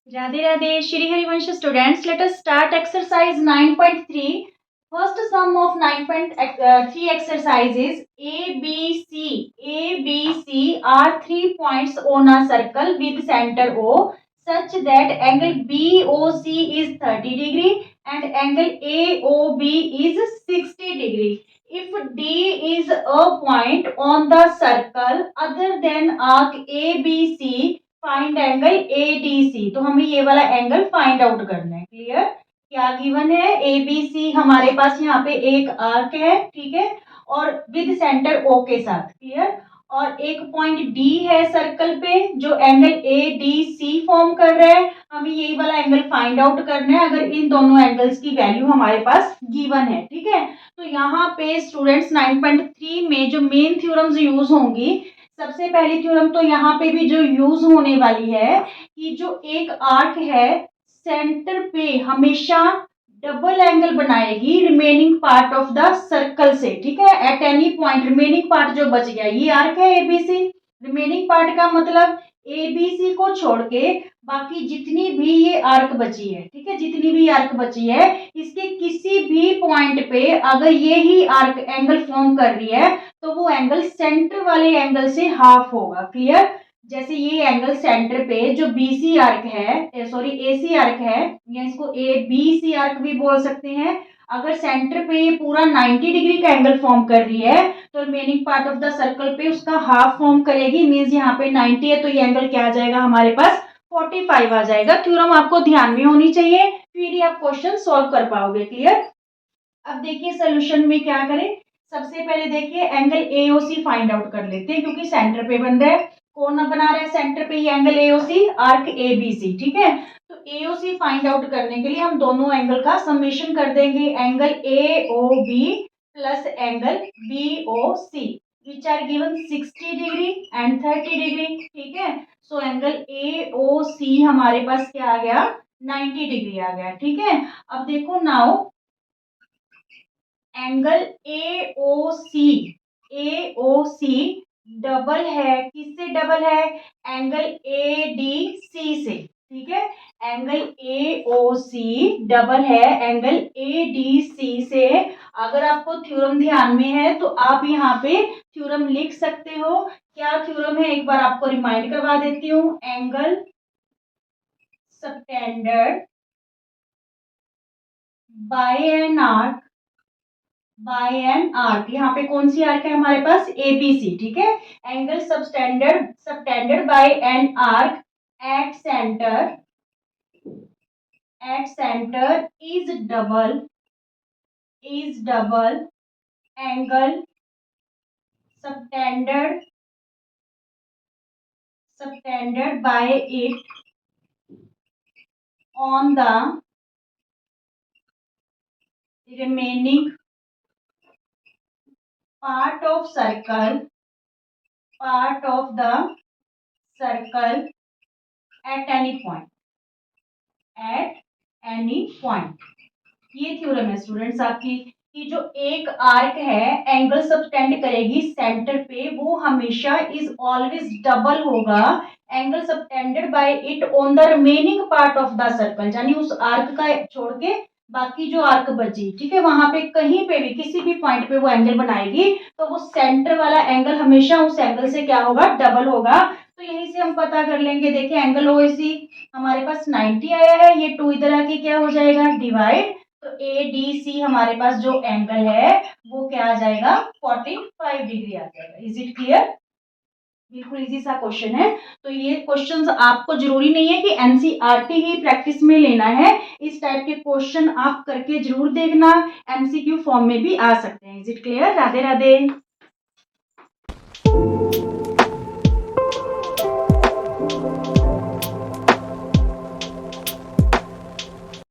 Radhe Radhe, Shri Harivansh students, let us start exercise 9.3. First sum of 9.3 exercise is A, B, C. A, B, C are 3 points on a circle with center O such that angle BOC is 30 degree and angle AOB is 60 degree. If D is a point on the circle other than arc ABC, find angle A D C. तो हमें ये वाला angle find out करना है। Clear? क्या given है? A B C हमारे पास यहाँ पे एक आर्क है, ठीक है, और विद सेंटर ओ के साथ। क्लियर? और एक पॉइंट डी है सर्कल पे जो angle A D C form कर रहा है। हमें यही वाला एंगल फाइंड आउट करना है अगर इन दोनों एंगल्स की वैल्यू हमारे पास गिवन है। ठीक है, तो यहाँ पे स्टूडेंट्स 9.3 में जो मेन थ्योरम्स यूज होंगी, सबसे पहली थ्योरम तो यहाँ पे भी जो यूज होने वाली है कि जो एक आर्क है सेंटर पे हमेशा डबल एंगल बनाएगी remaining part of the circle से। ठीक है, at any point remaining part जो बच गया, ये आर्क है एबीसी। रिमेनिंग पार्ट का मतलब एबीसी को छोड़ के बाकी जितनी भी ये आर्क बची है, ठीक है, जितनी भी आर्क बची है, इसके किसी भी पॉइंट पे अगर ये ही आर्क एंगल फॉर्म कर रही है तो वो एंगल सेंटर वाले एंगल से हाफ होगा। क्लियर? जैसे ये एंगल सेंटर पे जो बीसी आर्क है, सॉरी एसी आर्क है, या इसको ए बी सी आर्क भी बोल सकते हैं, अगर सेंटर पे ये पूरा 90 डिग्री का एंगल फॉर्म कर रही है तो remaining part of the circle पे उसका हाफ फॉर्म करेगी। मींस यहाँ पे 90 है तो ये एंगल क्या आ जाएगा हमारे पास? 45 आ जाएगा। थ्योरम आपको ध्यान में होनी चाहिए, फिर ही आप क्वेश्चन सॉल्व कर पाओगे। क्लियर? अब देखिए सोल्यूशन में क्या करें। सबसे पहले देखिए एंगल एओसी फाइंड आउट कर लेते हैं क्योंकि सेंटर पे बन रहा है। कौन बना रहा है सेंटर पे? ये एंगल एओसी, आर्क एबीसी। ठीक है, तो एओसी फाइंड आउट करने के लिए हम दोनों एंगल का समेशन कर देंगे। Angle AOB plus angle BOC which are given 60 degree and 30 degree. ठीक है, सो एंगल एओसी हमारे पास क्या आ गया? 90 डिग्री आ गया। ठीक है, अब देखो now angle AOC, AOC double है, किससे डबल है? एंगल एडीसी से। ठीक है, एंगल एओसी डबल है एंगल एडीसी से। अगर आपको थ्योरम ध्यान में है तो आप यहाँ पे थ्योरम लिख सकते हो। क्या थ्योरम है एक बार आपको रिमाइंड करवा देती हूँ। Angle subtended by an arc, by an arc, यहाँ पे कौन सी आर्क है हमारे पास? एबीसी। ठीक है, angle subtended by an arc at centre, at centre is double, is double angle subtended, subtended bye it on the remaining part of circle, part of the circle at any point, at any point। ये theorem है students आपकी कि जो एक arc है angle subtend करेगी centre पे, वो हमेशा इज ऑलवेज डबल होगा angle subtended bye it on the remaining part of the circle, यानी उस आर्क का छोड़ के बाकी जो आर्क बची, ठीक है, वहां पे कहीं पे भी किसी भी पॉइंट पे वो एंगल बनाएगी तो वो सेंटर वाला एंगल हमेशा उस एंगल से क्या होगा? डबल होगा। तो यहीं से हम पता कर लेंगे। देखिए एंगल ओएसी हमारे पास 90 आया है, ये 2 इधर आके क्या हो जाएगा? डिवाइड, तो ए डी सी हमारे पास जो एंगल है वो क्या आ जाएगा? 45 डिग्री आ जाएगा। Is it clear? बिल्कुल इजी सा क्वेश्चन है। तो ये क्वेश्चंस आपको जरूरी नहीं है कि एनसीईआरटी ही प्रैक्टिस में लेना है, इस टाइप के क्वेश्चन आप करके जरूर देखना, एमसीक्यू फॉर्म में भी आ सकते हैं। Is it clear? Radhe Radhe.